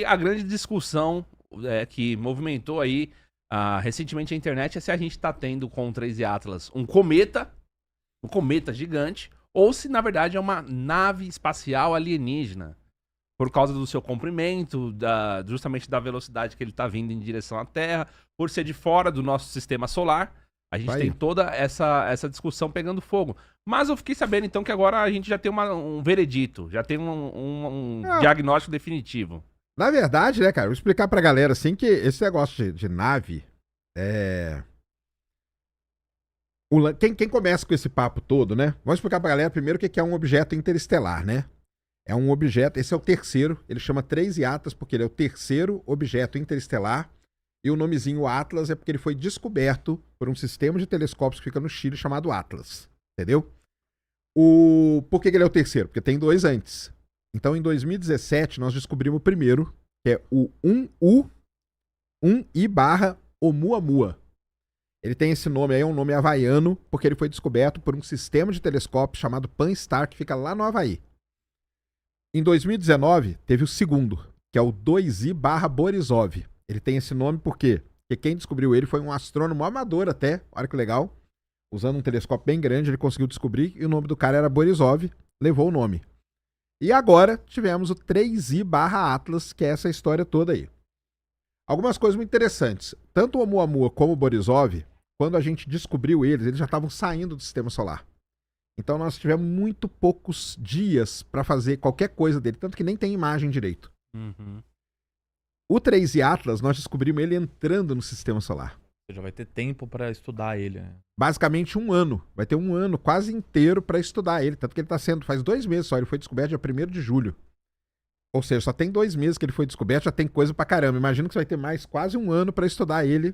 E a grande discussão que movimentou aí recentemente a internet é se a gente tá tendo com o 3 Atlas um cometa gigante, ou se na verdade é uma nave espacial alienígena, por causa do seu comprimento, justamente da velocidade que ele tá vindo em direção à Terra, por ser de fora do nosso sistema solar. A gente tem toda essa discussão pegando fogo. Mas eu fiquei sabendo então que agora a gente já tem um veredito, já tem um diagnóstico definitivo. Na verdade, né, cara, vou explicar pra galera assim que esse negócio de nave Quem começa com esse papo todo, né? Vamos explicar pra galera primeiro o que é um objeto interestelar, né? É um objeto, esse é o terceiro, ele chama 3 Atlas porque ele é o terceiro objeto interestelar. E o nomezinho Atlas é porque ele foi descoberto por um sistema de telescópios que fica no Chile chamado Atlas. Entendeu? Por que ele é o terceiro? Porque tem 2 antes. Então, em 2017, nós descobrimos o primeiro, que é o 1I/Oumuamua. Ele tem esse nome aí, é um nome havaiano, porque ele foi descoberto por um sistema de telescópio chamado Pan-STARRS, que fica lá no Havaí. Em 2019, teve o segundo, que é o 2I/Borisov. Ele tem esse nome porque quem descobriu ele foi um astrônomo amador até, olha que legal. Usando um telescópio bem grande, ele conseguiu descobrir e o nome do cara era Borisov, levou o nome. E agora tivemos o 3I/Atlas, que é essa história toda aí. Algumas coisas muito interessantes. Tanto o Oumuamua como o Borisov, quando a gente descobriu eles já estavam saindo do sistema solar. Então nós tivemos muito poucos dias para fazer qualquer coisa dele, tanto que nem tem imagem direito. Uhum. O 3I Atlas, nós descobrimos ele entrando no sistema solar. Você já vai ter tempo para estudar ele, né? Basicamente 1 ano. Vai ter 1 ano quase inteiro para estudar ele. Tanto que ele está sendo, faz 2 meses só, ele foi descoberto dia 1º de julho. Ou seja, só tem 2 meses que ele foi descoberto, já tem coisa pra caramba. Imagino que você vai ter mais quase 1 ano para estudar ele.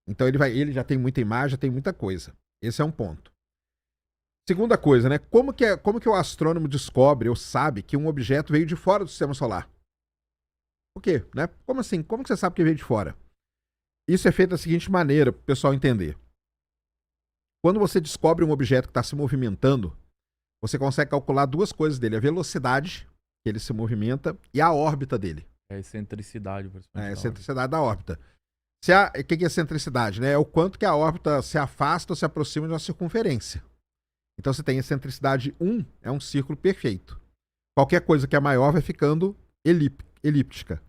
Então ele já tem muita imagem, já tem muita coisa. Esse é um ponto. Segunda coisa, né? Como que o astrônomo descobre ou sabe que um objeto veio de fora do sistema solar? Por quê? Né? Como assim? Como que você sabe que veio de fora? Isso é feito da seguinte maneira, para o pessoal entender. Quando você descobre um objeto que está se movimentando, você consegue calcular 2 coisas dele. A velocidade que ele se movimenta e a órbita dele. É a excentricidade. É a excentricidade da órbita. O que é excentricidade? Né? É o quanto que a órbita se afasta ou se aproxima de uma circunferência. Então você tem excentricidade 1, é um círculo perfeito. Qualquer coisa que é maior vai ficando elíptica.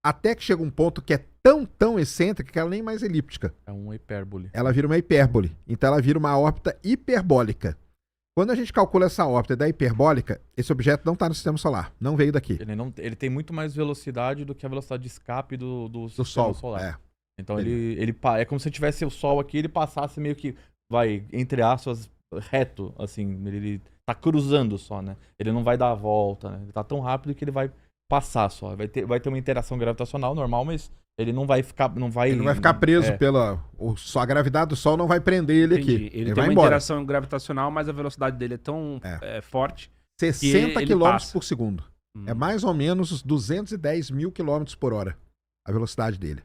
Até que chega um ponto que é tão excêntrica que ela nem mais é elíptica. É uma hipérbole. Ela vira uma hipérbole. Então ela vira uma órbita hiperbólica. Quando a gente calcula essa órbita da hiperbólica, esse objeto não está no sistema solar. Não veio daqui. Ele tem muito mais velocidade do que a velocidade de escape do sistema solar. É. Então ele é como se tivesse o Sol aqui, ele passasse meio que, entre aspas, reto, assim. Ele tá cruzando só, né? Ele não vai dar a volta, né? Ele tá tão rápido que ele vai passar só. Vai ter uma interação gravitacional normal, mas ele não vai ficar preso pela... A gravidade do Sol não vai prender ele aqui. Ele tem uma interação gravitacional, mas a velocidade dele é tão forte... 60 km por segundo. É mais ou menos 210 mil km por hora a velocidade dele.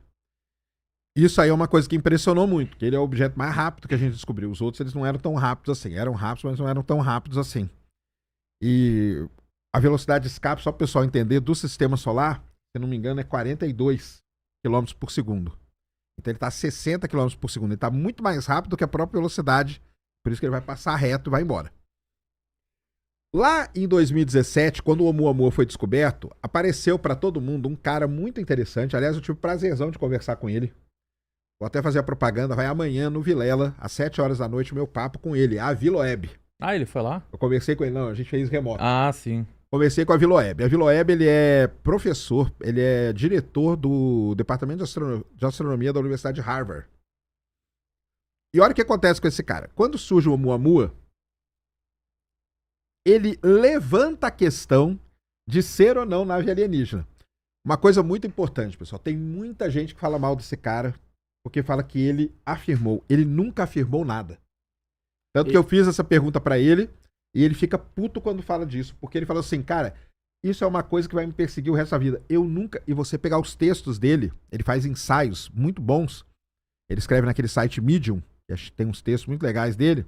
Isso aí é uma coisa que impressionou muito, porque ele é o objeto mais rápido que a gente descobriu. Os outros eles não eram tão rápidos assim. Eram rápidos, mas não eram tão rápidos assim. E a velocidade de escape, só para o pessoal entender, do sistema solar, se não me engano, é 42 km por segundo. Então ele está a 60 km por segundo. Ele está muito mais rápido do que a própria velocidade. Por isso que ele vai passar reto e vai embora. Lá em 2017, quando o Oumuamua foi descoberto, apareceu para todo mundo um cara muito interessante. Aliás, eu tive o prazerzão de conversar com ele. Vou até fazer a propaganda. Vai amanhã no Vilela, às 7 horas da noite, o meu papo com ele, a Viloeb. Ah, ele foi lá? Eu conversei com ele, não, a gente fez remoto. Ah, sim. Conversei com a Viloeb. A Viloeb, ele é professor, ele é diretor do Departamento de Astronomia da Universidade de Harvard. E olha o que acontece com esse cara. Quando surge o Oumuamua, ele levanta a questão de ser ou não nave alienígena. Uma coisa muito importante, pessoal. Tem muita gente que fala mal desse cara porque fala que ele afirmou. Ele nunca afirmou nada. Tanto que eu fiz essa pergunta pra ele e ele fica puto quando fala disso. Porque ele falou assim, cara, isso é uma coisa que vai me perseguir o resto da vida. Eu nunca... E você pegar os textos dele, ele faz ensaios muito bons. Ele escreve naquele site Medium, que tem uns textos muito legais dele.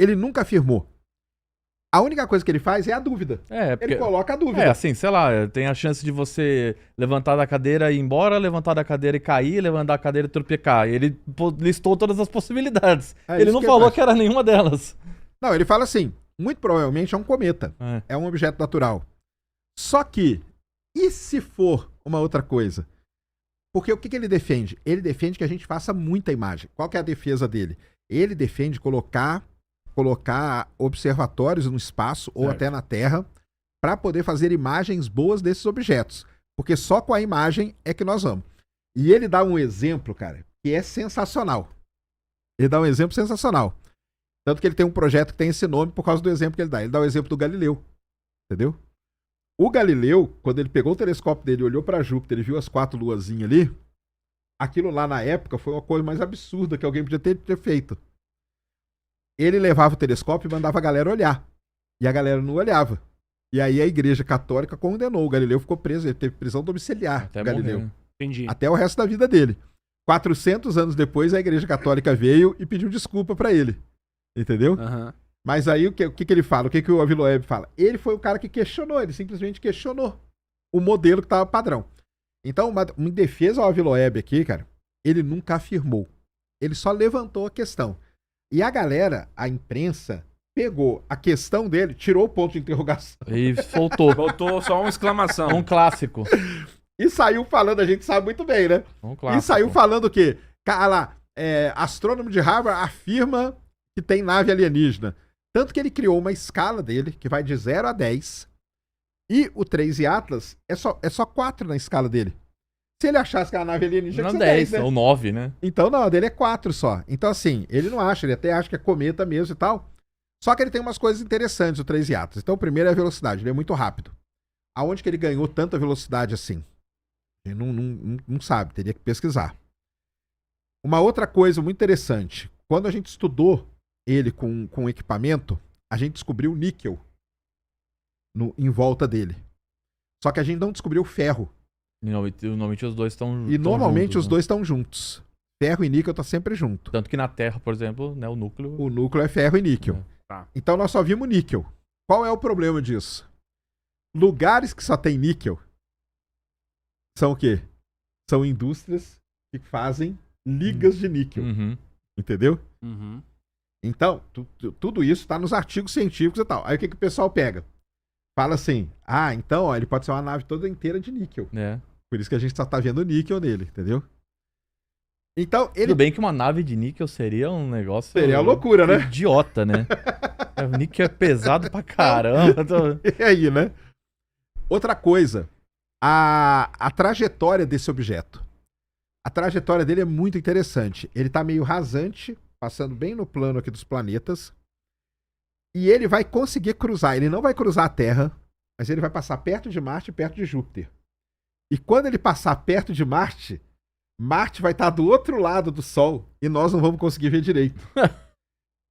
Ele nunca afirmou. A única coisa que ele faz é a dúvida. Porque... Ele coloca a dúvida. assim, sei lá, tem a chance de você levantar da cadeira e ir embora, levantar da cadeira e cair, levantar da cadeira e tropecar. E ele listou todas as possibilidades. Ele não falou que era nenhuma delas. Não, ele fala assim, muito provavelmente é um cometa. É um objeto natural. Só que, e se for uma outra coisa? Porque o que ele defende? Ele defende que a gente faça muita imagem. Qual que é a defesa dele? Ele defende colocar observatórios no espaço ou até na Terra para poder fazer imagens boas desses objetos. Porque só com a imagem é que nós vamos. E ele dá um exemplo, cara, que é sensacional. Ele dá um exemplo sensacional. Tanto que ele tem um projeto que tem esse nome por causa do exemplo que ele dá. Ele dá o exemplo do Galileu. Entendeu? O Galileu, quando ele pegou o telescópio dele, olhou para Júpiter e viu as 4 luazinhas ali, aquilo lá na época foi uma coisa mais absurda que alguém podia ter feito. Ele levava o telescópio e mandava a galera olhar. E a galera não olhava. E aí a Igreja Católica condenou. O Galileu ficou preso, ele teve prisão domiciliar. Até Galileu. Morrer. Entendi. Até o resto da vida dele. 400 anos depois, a Igreja Católica veio e pediu desculpa para ele. Entendeu? Mas aí o que ele fala? O que o Aviloeb fala? Ele foi o cara que questionou, ele simplesmente questionou o modelo que estava padrão. Então, uma defesa ao Aviloeb aqui, cara, ele nunca afirmou. Ele só levantou a questão. E a galera, a imprensa, pegou a questão dele, tirou o ponto de interrogação. E soltou. Botou só uma exclamação. Um clássico. E saiu falando, a gente sabe muito bem, né? Um clássico. E saiu falando o quê? Cara lá, astrônomo de Harvard afirma que tem nave alienígena. Tanto que ele criou uma escala dele, que vai de 0 a 10. E o 3 e Atlas é só 4 na escala dele. Se ele achasse que a nave alienígena Não, tinha 10, né? ou 9, né? Então não, a dele é 4 só. Então assim, ele não acha, ele até acha que é cometa mesmo e tal. Só que ele tem umas coisas interessantes, o 3 e Atlas. Então o primeiro é a velocidade, ele é muito rápido. Aonde que ele ganhou tanta velocidade assim? Ele não sabe, teria que pesquisar. Uma outra coisa muito interessante, quando a gente estudou ele com equipamento, a gente descobriu níquel em volta dele. Só que a gente não descobriu ferro. E normalmente os dois estão E normalmente juntos, os dois estão juntos. Ferro e níquel estão sempre junto. Tanto que na Terra, por exemplo, né, o núcleo... O núcleo é ferro e níquel. Tá. Então nós só vimos níquel. Qual é o problema disso? Lugares que só tem níquel são o quê? São indústrias que fazem ligas de níquel. Entendeu? Então, tudo isso está nos artigos científicos e tal. Aí o que o pessoal pega? Fala assim, então ele pode ser uma nave toda inteira de níquel. Por isso que a gente só tá vendo níquel nele, entendeu? Então, Tudo bem que uma nave de níquel seria um negócio... Seria uma loucura, né? Idiota, né? O níquel é pesado pra caramba. E aí, né? Outra coisa, a trajetória desse objeto. A trajetória dele é muito interessante. Ele tá meio rasante, passando bem no plano aqui dos planetas. E ele vai conseguir cruzar. Ele não vai cruzar a Terra, mas ele vai passar perto de Marte e perto de Júpiter. E quando ele passar perto de Marte, Marte vai estar do outro lado do Sol e nós não vamos conseguir ver direito.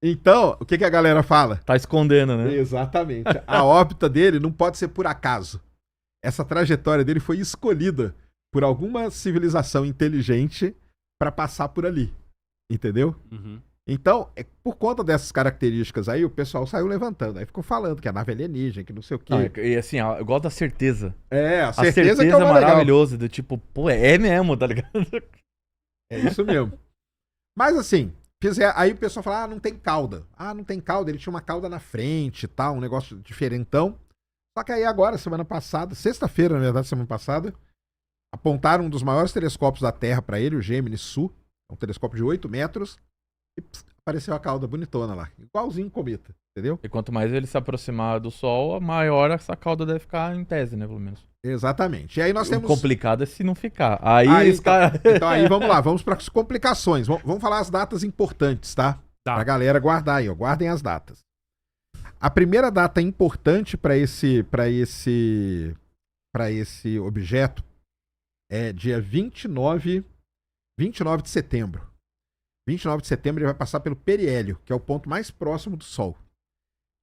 Então, o que a galera fala? Tá escondendo, né? Exatamente. A órbita dele não pode ser por acaso. Essa trajetória dele foi escolhida por alguma civilização inteligente para passar por ali. Entendeu? Então, por conta dessas características aí, o pessoal saiu levantando. Aí ficou falando que a nave é alienígena, que não sei o quê. E assim, eu gogosto da certeza. A certeza que é maravilhosa. Do tipo, pô, é mesmo, tá ligado? É isso mesmo. Mas assim, aí o pessoal fala, não tem cauda. Não tem cauda, ele tinha uma cauda na frente e tal, um negócio diferentão. Só que aí agora, semana passada, sexta-feira, na verdade, semana passada, apontaram um dos maiores telescópios da Terra para ele, o Gemini Su, um telescópio de 8 metros, e apareceu a cauda bonitona lá, igualzinho um cometa, entendeu? E quanto mais ele se aproximar do Sol, maior essa cauda deve ficar em tese, né, pelo menos. Exatamente. E aí nós temos... O complicado é se não ficar. Aí os caras... Então aí vamos lá, vamos para as complicações. Vamos falar as datas importantes, tá? Pra galera guardar aí, ó. Guardem as datas. A primeira data importante para esse objeto é dia 29 de setembro. 29 de setembro ele vai passar pelo periélio, que é o ponto mais próximo do Sol.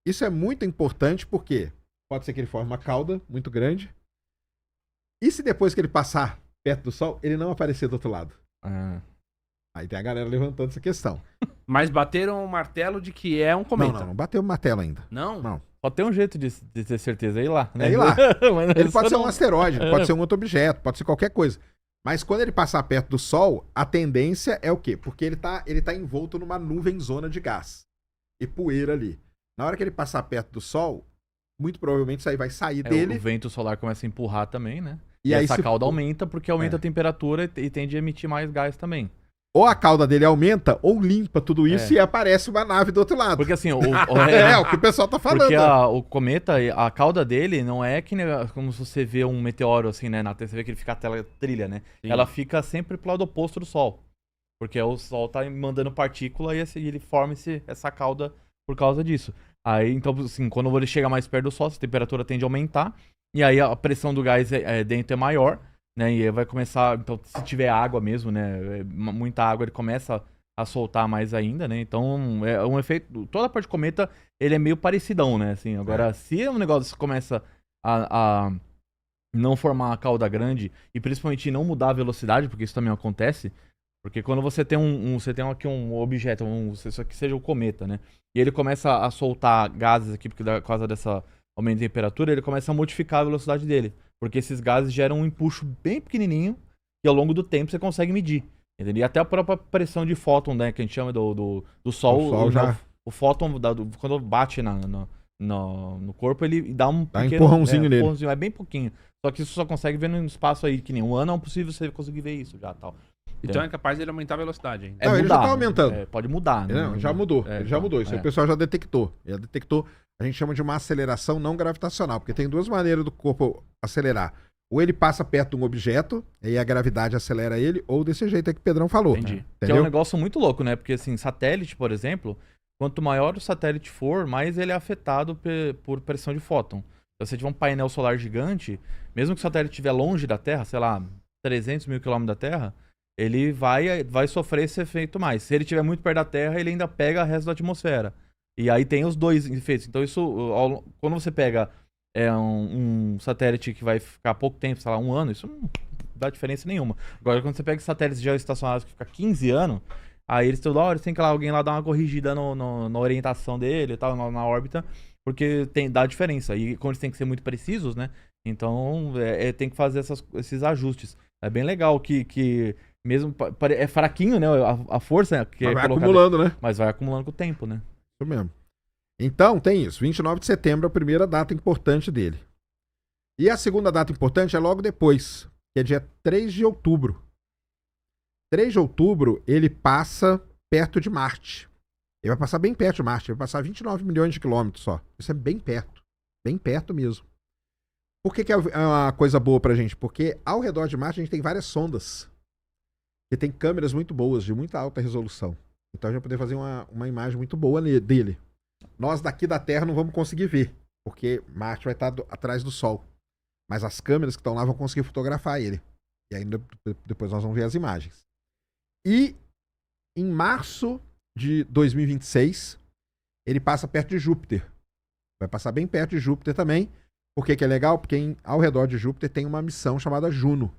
Isso é muito importante porque pode ser que ele forme uma cauda muito grande. E se depois que ele passar perto do Sol, ele não aparecer do outro lado? Aí tem a galera levantando essa questão. Mas bateram o martelo de que é um cometa. Não bateu o martelo ainda. Não? Não. Só tem um jeito de ter certeza, é ir lá, né? É ir lá. Ele pode ser não... um asteroide, pode ser um outro objeto, pode ser qualquer coisa. Mas quando ele passar perto do Sol, a tendência é o quê? Porque ele tá envolto numa nuvem zona de gás e poeira ali. Na hora que ele passar perto do Sol, muito provavelmente isso aí vai sair dele. O vento solar começa a empurrar também, né? E aí essa cauda aumenta porque aumenta a temperatura e tende a emitir mais gás também. Ou a cauda dele aumenta, ou limpa tudo isso e aparece uma nave do outro lado. Porque assim... o que o pessoal tá falando. Porque o cometa, a cauda dele não é que como se você vê um meteoro assim, né? Na Terra, você vê que ele fica a trilha, né? Sim. Ela fica sempre pro lado oposto do Sol. Porque o Sol tá mandando partícula e ele forma essa cauda por causa disso. Aí, então, assim, quando ele chega mais perto do Sol, a temperatura tende a aumentar. E aí a pressão do gás dentro é maior, né? E aí vai começar... Então, se tiver água mesmo, né? Muita água, ele começa a soltar mais ainda, né? Então, é um efeito... Toda a parte de cometa, ele é meio parecidão, né? Assim, agora, se um negócio começa a não formar a cauda grande e principalmente não mudar a velocidade, porque isso também acontece... Porque quando você tem você tem aqui um objeto, isso aqui seja o cometa, né? E ele começa a soltar gases aqui por causa dessa aumento de temperatura, ele começa a modificar a velocidade dele. Porque esses gases geram um empuxo bem pequenininho e ao longo do tempo você consegue medir. Entendeu? E até a própria pressão de fóton, né? Que a gente chama do Sol. O fóton, quando bate no corpo, ele dá um pequeno empurrãozinho nele. É bem pouquinho. Só que isso só consegue ver no espaço aí, que nem um ano é impossível você conseguir ver isso já, tal. Então é capaz dele aumentar a velocidade ainda. Não, ele já tá aumentando. Pode mudar, né? Não, já mudou. Ele já mudou. Isso aí o pessoal já detectou. Ele detectou, a gente chama de uma aceleração não gravitacional, porque tem duas maneiras do corpo acelerar. Ou ele passa perto de um objeto, e a gravidade acelera ele, ou desse jeito aí que o Pedrão falou. Entendi. Que é um negócio muito louco, né? Porque assim, satélite, por exemplo, quanto maior o satélite for, mais ele é afetado por pressão de fóton. Se você tiver um painel solar gigante, mesmo que o satélite estiver longe da Terra, sei lá, 300 mil quilômetros da Terra, ele vai sofrer esse efeito mais. Se ele estiver muito perto da Terra, ele ainda pega o resto da atmosfera. E aí tem os dois efeitos. Então isso, quando você pega um satélite que vai ficar pouco tempo, sei lá, 1 ano, isso não dá diferença nenhuma. Agora, quando você pega satélites geoestacionários que ficam 15 anos, aí eles toda hora tem que alguém lá dar uma corrigida na orientação dele e tal, na órbita, porque dá diferença. E quando eles têm que ser muito precisos, né? Então tem que fazer esses ajustes. É bem legal que mesmo é fraquinho, né? A força que mas vai acumulando, né? Mas vai acumulando com o tempo, né? Isso mesmo. Então, tem isso. 29 de setembro é a primeira data importante dele. E a segunda data importante é logo depois, que é dia 3 de outubro. 3 de outubro, ele passa perto de Marte. Ele vai passar bem perto de Marte. Ele vai passar 29 milhões de quilômetros só. Isso é bem perto. Bem perto mesmo. Por que é uma coisa boa pra gente? Porque ao redor de Marte a gente tem várias sondas. E tem câmeras muito boas, de muita alta resolução. Então a gente vai poder fazer uma imagem muito boa dele. Nós daqui da Terra não vamos conseguir ver, porque Marte vai estar atrás do Sol. Mas as câmeras que estão lá vão conseguir fotografar ele. E aí depois nós vamos ver as imagens. E em março de 2026, ele passa perto de Júpiter. Vai passar bem perto de Júpiter também. Por que é legal? Porque ao redor de Júpiter tem uma missão chamada Juno.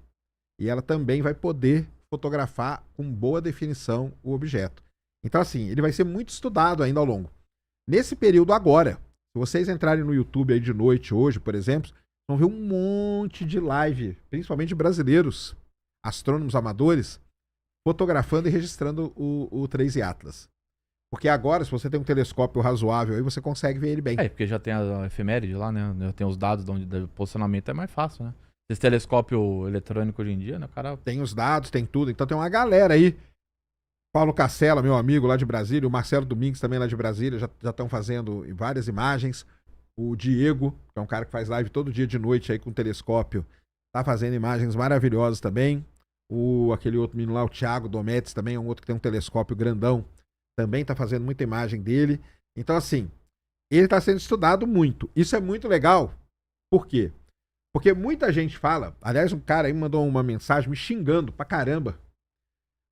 E ela também vai poder fotografar com boa definição o objeto. Então, assim, ele vai ser muito estudado ainda ao longo. Nesse período agora, se vocês entrarem no YouTube aí de noite hoje, por exemplo, vão ver um monte de live, principalmente brasileiros, astrônomos amadores, fotografando e registrando o 3i Atlas. Porque agora, se você tem um telescópio razoável aí, você consegue ver ele bem. Porque já tem a efeméride lá, né? Já tem os dados do posicionamento, é mais fácil, né? Esse telescópio eletrônico hoje em dia, né? O cara... Tem os dados, tem tudo. Então tem uma galera aí. Paulo Cassela, meu amigo lá de Brasília, o Marcelo Domingues também lá de Brasília, já estão fazendo várias imagens. O Diego, que é um cara que faz live todo dia de noite aí com telescópio, tá fazendo imagens maravilhosas também. Aquele outro menino lá, o Thiago Dometes, também é um outro que tem um telescópio grandão, também tá fazendo muita imagem dele. Então, assim, ele tá sendo estudado muito. Isso é muito legal. Por quê? Porque muita gente fala, aliás, um cara aí mandou uma mensagem me xingando pra caramba,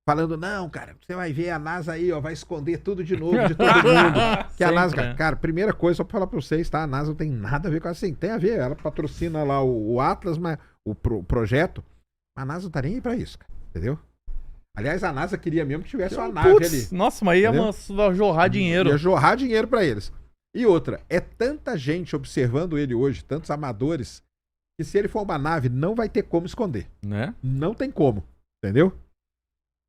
falando, não, cara, você vai ver a NASA aí, ó, vai esconder tudo de novo de todo mundo. Que a NASA, cara, primeira coisa, só pra falar pra vocês, tá? A NASA não tem nada a ver com assim, tem a ver, ela patrocina lá o Atlas, mas o projeto, mas a NASA não tá nem aí pra isso, cara, entendeu? Aliás, a NASA queria mesmo que tivesse uma nave ali. Nossa, mas ia jorrar dinheiro. Ia jorrar dinheiro pra eles. E outra, é tanta gente observando ele hoje, tantos amadores, que se ele for uma nave, não vai ter como esconder. Né? Não tem como, entendeu?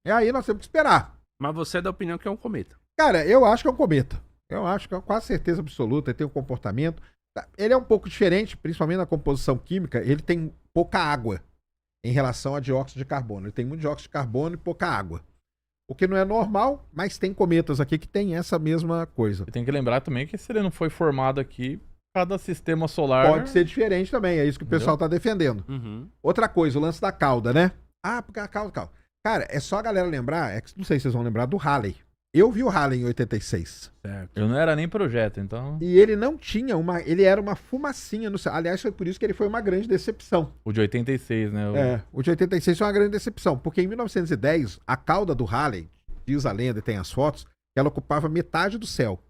E aí nós temos que esperar. Mas você é da opinião que é um cometa. Cara, eu acho que é um cometa. Eu acho que é quase certeza absoluta, ele tem um comportamento. Ele é um pouco diferente, principalmente na composição química, ele tem pouca água em relação a dióxido de carbono. Ele tem muito dióxido de carbono e pouca água. O que não é normal, mas tem cometas aqui que tem essa mesma coisa. E tem que lembrar também que se ele não foi formado aqui, cada sistema solar... Pode ser diferente também, é isso que o pessoal tá defendendo. Uhum. Outra coisa, o lance da cauda, né? Ah, porque a cauda. Cara, é só a galera lembrar, não sei se vocês vão lembrar do Halley. Eu vi o Halley em 86. Certo. Eu não era nem projeto, então... E ele não tinha ele era uma fumacinha no céu. Aliás, foi por isso que ele foi uma grande decepção. O de 86, né? O de 86 foi uma grande decepção, porque em 1910, a cauda do Halley, diz a lenda e tem as fotos, ela ocupava metade do céu.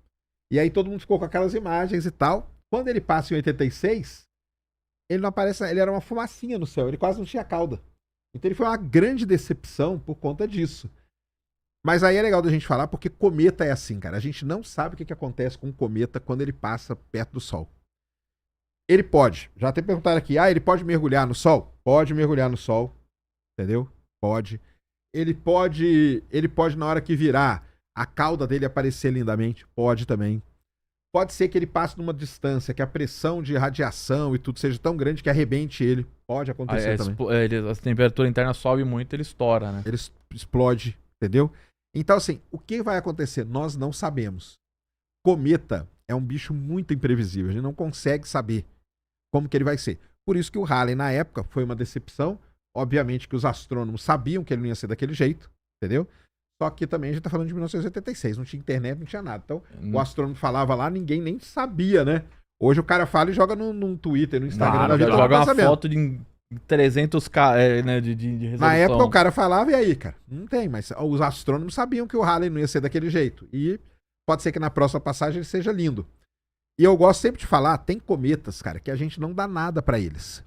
E aí todo mundo ficou com aquelas imagens e tal. Quando ele passa em 86, ele não aparece, ele era uma fumacinha no céu, ele quase não tinha cauda. Então ele foi uma grande decepção por conta disso. Mas aí é legal da gente falar, porque cometa é assim, cara. A gente não sabe o que acontece com um cometa quando ele passa perto do Sol. Ele pode. Já até perguntaram aqui, ele pode mergulhar no Sol? Pode mergulhar no Sol. Entendeu? Pode. Ele pode, na hora que virar, a cauda dele aparecer lindamente? Pode também. Pode ser que ele passe numa distância, que a pressão de radiação e tudo seja tão grande que arrebente ele. Pode acontecer também. A temperatura interna sobe muito, ele estoura, né? Ele explode, entendeu? Então, assim, o que vai acontecer? Nós não sabemos. Cometa é um bicho muito imprevisível. A gente não consegue saber como que ele vai ser. Por isso que o Halley, na época, foi uma decepção. Obviamente que os astrônomos sabiam que ele não ia ser daquele jeito, entendeu? Só que também a gente tá falando de 1986. Não tinha internet, não tinha nada. Então, o astrônomo falava lá, ninguém nem sabia, né? Hoje o cara fala e joga no Twitter, no Instagram. Nada, joga uma foto de 300K né, de resolução. Na época o cara falava, e aí, cara? Não tem, mas os astrônomos sabiam que o Halley não ia ser daquele jeito. E pode ser que na próxima passagem ele seja lindo. E eu gosto sempre de falar, tem cometas, cara, que a gente não dá nada pra eles.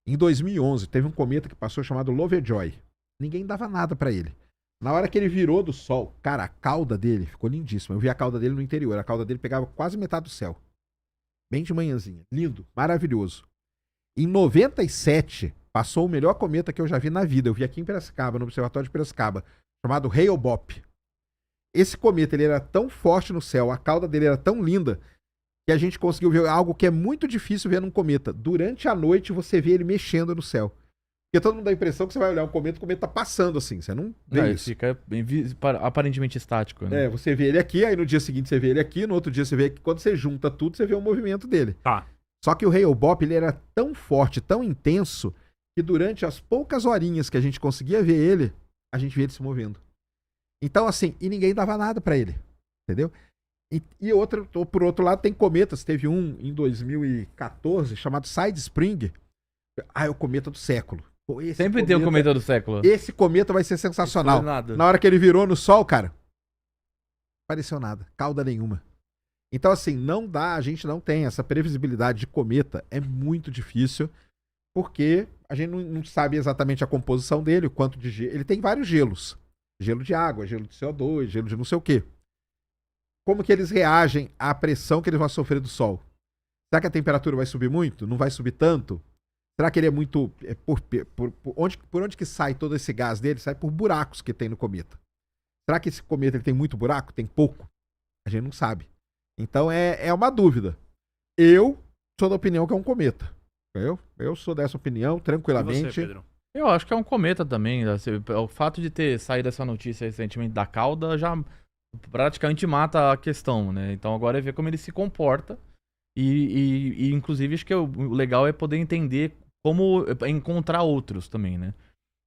Em 2011, teve um cometa que passou chamado Lovejoy. Ninguém dava nada pra ele. Na hora que ele virou do Sol, cara, a cauda dele ficou lindíssima. Eu vi a cauda dele no interior. A cauda dele pegava quase metade do céu. Bem de manhãzinha. Lindo, maravilhoso. Em 97, passou o melhor cometa que eu já vi na vida. Eu vi aqui em Piracicaba, no Observatório de Piracicaba, chamado Hale-Bopp. Esse cometa, ele era tão forte no céu, a cauda dele era tão linda, que a gente conseguiu ver algo que é muito difícil ver num cometa. Durante a noite, você vê ele mexendo no céu. Porque todo mundo dá a impressão que você vai olhar um cometa, o cometa tá passando assim. Você não vê isso. Fica aparentemente estático, né? Você vê ele aqui, aí no dia seguinte você vê ele aqui, no outro dia você vê que quando você junta tudo, você vê o movimento dele. Tá. Só que o Hale-Bopp, ele era tão forte, tão intenso, que durante as poucas horinhas que a gente conseguia ver ele, a gente via ele se movendo. Então, assim, e ninguém dava nada pra ele. Entendeu? E outro, por outro lado, tem cometas. Teve um em 2014 chamado Side Spring. É o cometa do século. Pô, Sempre tem o cometa do século. Esse cometa vai ser sensacional. Nada. Na hora que ele virou no Sol, cara, não apareceu nada. Cauda nenhuma. Então, assim, não dá, a gente não tem essa previsibilidade de cometa. É muito difícil, porque a gente não sabe exatamente a composição dele, o quanto de gelo. Ele tem vários gelos. Gelo de água, gelo de CO2, gelo de não sei o quê. Como que eles reagem à pressão que eles vão sofrer do Sol? Será que a temperatura vai subir muito? Não vai subir tanto? Será que ele é muito... por onde que sai todo esse gás dele? Sai por buracos que tem no cometa. Será que esse cometa ele tem muito buraco? Tem pouco? A gente não sabe. Então é uma dúvida. Eu sou da opinião que é um cometa. Eu sou dessa opinião, tranquilamente. E você, Pedro? Eu acho que é um cometa também. O fato de ter saído essa notícia recentemente da cauda já praticamente mata a questão, né? Então agora é ver como ele se comporta. E inclusive acho que o legal é poder entender como encontrar outros também, né?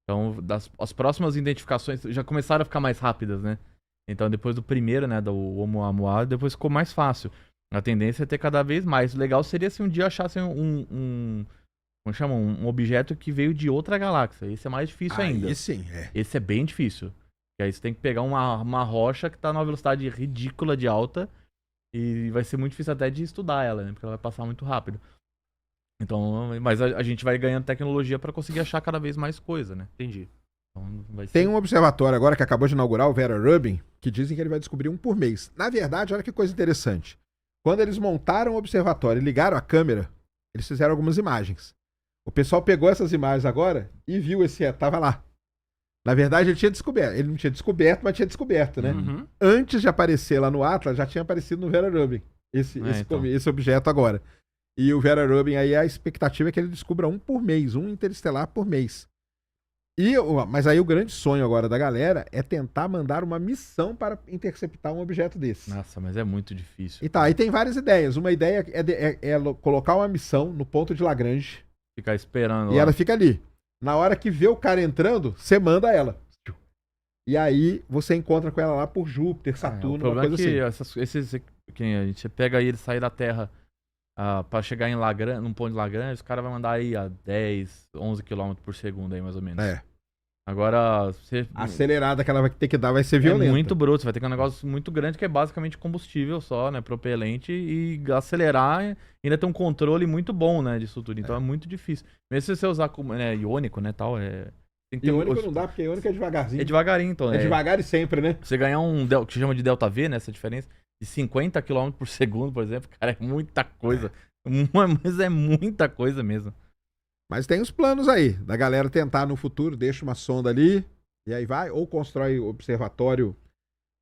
Então as próximas identificações já começaram a ficar mais rápidas, né? Então depois do primeiro, né, do Oumuamua, depois ficou mais fácil. A tendência é ter cada vez mais. O legal seria se um dia achassem um objeto que veio de outra galáxia. Esse é mais difícil ainda. Esse sim, é. Esse é bem difícil. E aí você tem que pegar uma rocha que tá numa velocidade ridícula de alta e vai ser muito difícil até de estudar ela, né? Porque ela vai passar muito rápido. Então, mas a gente vai ganhando tecnologia para conseguir achar cada vez mais coisa, né? Entendi. Então, vai ser... Tem um observatório agora que acabou de inaugurar, o Vera Rubin, que dizem que ele vai descobrir um por mês. Na verdade, olha que coisa interessante. Quando eles montaram o observatório e ligaram a câmera, eles fizeram algumas imagens. O pessoal pegou essas imagens agora e viu tava lá. Na verdade, ele não tinha descoberto, mas tinha descoberto, né? Uhum. Antes de aparecer lá no Atlas, já tinha aparecido no Vera Rubin, esse objeto agora. E o Vera Rubin, aí a expectativa é que ele descubra um por mês, um interestelar por mês. Mas aí o grande sonho agora da galera é tentar mandar uma missão para interceptar um objeto desse. Nossa, mas é muito difícil. E tá, aí tem várias ideias. Uma ideia é colocar uma missão no ponto de Lagrange. Ficar esperando E lá. ela fica ali. Na hora que vê o cara entrando, você manda ela. E aí você encontra com ela lá por Júpiter, Saturno, uma coisa assim. Esses que a gente pega aí, ele sair da Terra pra chegar em Lagrange, num ponto de Lagrange, os caras vão mandar aí a 10, 11 km por segundo aí, mais ou menos. Agora, a acelerada que ela vai ter que dar vai ser violenta. É muito bruto, você vai ter que um negócio muito grande que é basicamente combustível só, né, propelente, e acelerar e ainda tem um controle muito bom, né, disso tudo. Então é muito difícil. Mesmo se você usar como iônico, né, tal, tem que ter iônico não dá, porque iônico é devagarzinho. É devagarinho, então. É devagar e sempre, né? Você ganhar o que chama de delta V, né, essa diferença, de 50 km por segundo, por exemplo, cara, é muita coisa. Mas é muita coisa mesmo. Mas tem os planos aí, da galera tentar no futuro, deixa uma sonda ali, e aí vai, ou constrói observatório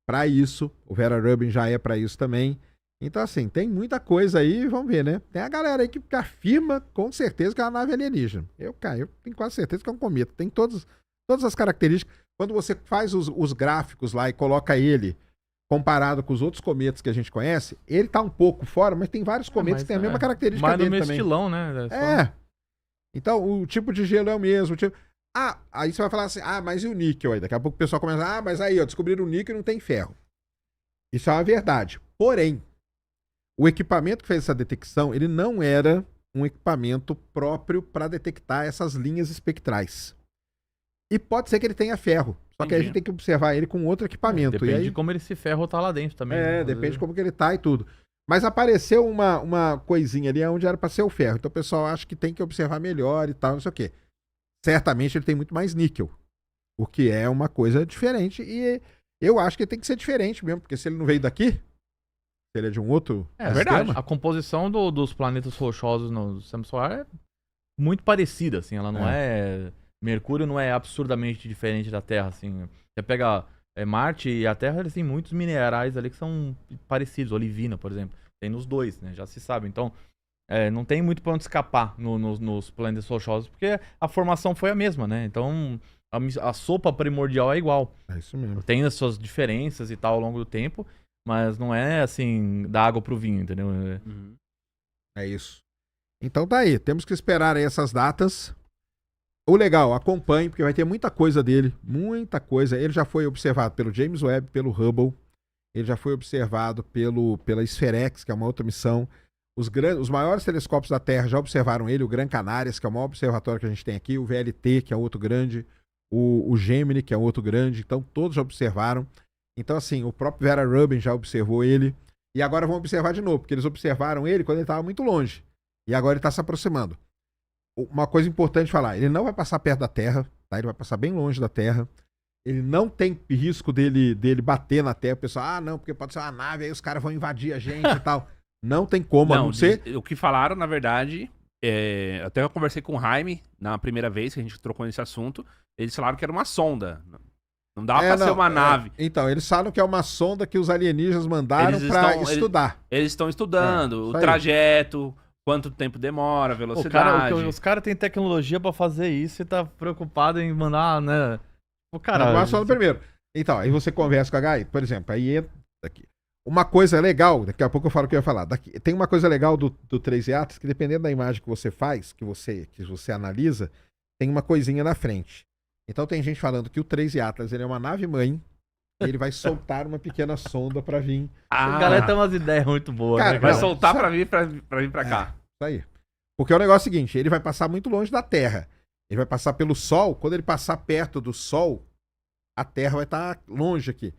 pra isso, o Vera Rubin já é pra isso também. Então assim, tem muita coisa aí, vamos ver, né? Tem a galera aí que afirma com certeza que é uma nave alienígena. Eu tenho quase certeza que é um cometa, tem todas as características. Quando você faz os gráficos lá e coloca ele comparado com os outros cometas que a gente conhece, ele tá um pouco fora, mas tem vários cometas que têm a mesma característica dele também. Mas no mesmo estilão, né? Então, o tipo de gelo é o mesmo. Aí você vai falar assim, mas e o níquel aí? Daqui a pouco o pessoal começa, mas aí, ó, descobriram o níquel e não tem ferro. Isso é uma verdade. Porém, o equipamento que fez essa detecção, ele não era um equipamento próprio para detectar essas linhas espectrais. E pode ser que ele tenha ferro. Só que a gente tem que observar ele com outro equipamento. Depende de como ele se ferro tá lá dentro também. Né? Depende de como que ele tá e tudo. Mas apareceu uma coisinha ali onde era para ser o ferro. Então o pessoal acha que tem que observar melhor e tal, não sei o quê. Certamente ele tem muito mais níquel. O que é uma coisa diferente. E eu acho que tem que ser diferente mesmo. Porque se ele não veio daqui, se ele é de um outro verdade. A composição dos planetas rochosos no sistema solar é muito parecida, assim. Ela não é... Mercúrio não é absurdamente diferente da Terra, assim. Você pega Marte e a Terra, eles têm muitos minerais ali que são parecidos. Olivina, por exemplo. Tem nos dois, né? Já se sabe. Então, não tem muito pra onde escapar nos planetas rochosos, porque a formação foi a mesma, né? Então, a sopa primordial é igual. É isso mesmo. Tem as suas diferenças e tal ao longo do tempo, mas não é, assim, da água pro vinho, entendeu? É isso. Então tá aí. Temos que esperar aí essas datas. O legal, acompanhe, porque vai ter muita coisa dele, muita coisa. Ele já foi observado pelo James Webb, pelo Hubble, ele já foi observado pela SpaceX, que é uma outra missão. Os maiores telescópios da Terra já observaram ele, o Gran Canarias, que é o maior observatório que a gente tem aqui, o VLT, que é outro grande, o Gemini, que é outro grande, então todos já observaram. Então assim, o próprio Vera Rubin já observou ele, e agora vão observar de novo, porque eles observaram ele quando ele estava muito longe, e agora ele está se aproximando. Uma coisa importante falar, ele não vai passar perto da Terra, tá? Ele vai passar bem longe da Terra. Ele não tem risco dele bater na Terra. O pessoal, não, porque pode ser uma nave, aí os caras vão invadir a gente e tal. Não tem como, a não ser... O que falaram, na verdade, até eu conversei com o Jaime na primeira vez que a gente trocou nesse assunto, eles falaram que era uma sonda. Não dava pra ser uma nave. Então, eles falam que é uma sonda que os alienígenas mandaram pra estudar. Eles estão estudando o trajeto... Quanto tempo demora, velocidade. Os caras têm tecnologia pra fazer isso e tá preocupado em mandar, né? O cara. Só no primeiro. Então, aí você conversa com a Gai, por exemplo, aí entra aqui. Uma coisa legal, daqui a pouco eu falo o que eu ia falar. Tem uma coisa legal do 3 Atlas, que dependendo da imagem que você faz, que você analisa, tem uma coisinha na frente. Então tem gente falando que o 3 Atlas ele é uma nave-mãe. Ele vai soltar uma pequena sonda pra vir. A galera tem umas ideias muito boas, cara, né? Vai soltar pra vir pra cá. Isso aí. Porque o negócio é o seguinte, ele vai passar muito longe da Terra. Ele vai passar pelo Sol. Quando ele passar perto do Sol, a Terra vai estar longe aqui.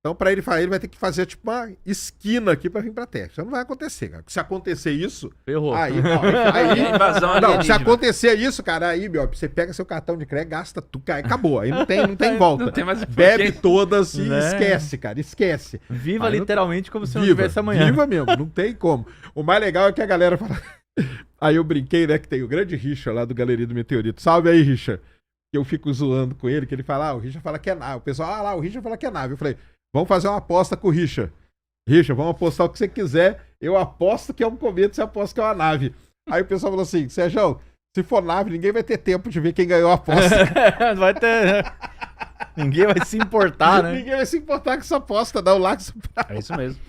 Então, pra ele falar, ele vai ter que fazer tipo uma esquina aqui pra vir pra Terra. Isso não vai acontecer, cara. Se acontecer isso... Ferrou. Aí, não, Invasão não, se alienígena. acontecer isso, cara, aí, meu, você pega seu cartão de crédito, gasta tudo, aí acabou. Aí não tem volta. Não tem mais Bebe todas e Né? esquece, cara, esquece. Viva Aí não- literalmente como se não tivesse amanhã. Viva mesmo, não tem como. O mais legal é que a galera fala... Aí eu brinquei, né, que tem o grande Richard lá do Galeria do Meteorito. Salve aí, Richard. Que eu fico zoando com ele, que ele fala, o Richard fala que é nave. O pessoal, lá, o Richard fala que é nave. Eu falei, vamos fazer uma aposta com o Richard. Richard, vamos apostar o que você quiser. Eu aposto que é um cometa, você aposta que é uma nave. Aí o pessoal falou assim, Sérgio, se for nave, ninguém vai ter tempo de ver quem ganhou a aposta. Vai ter... Ninguém vai se importar, né? Ninguém vai se importar com essa aposta, não. Lá que É isso mesmo.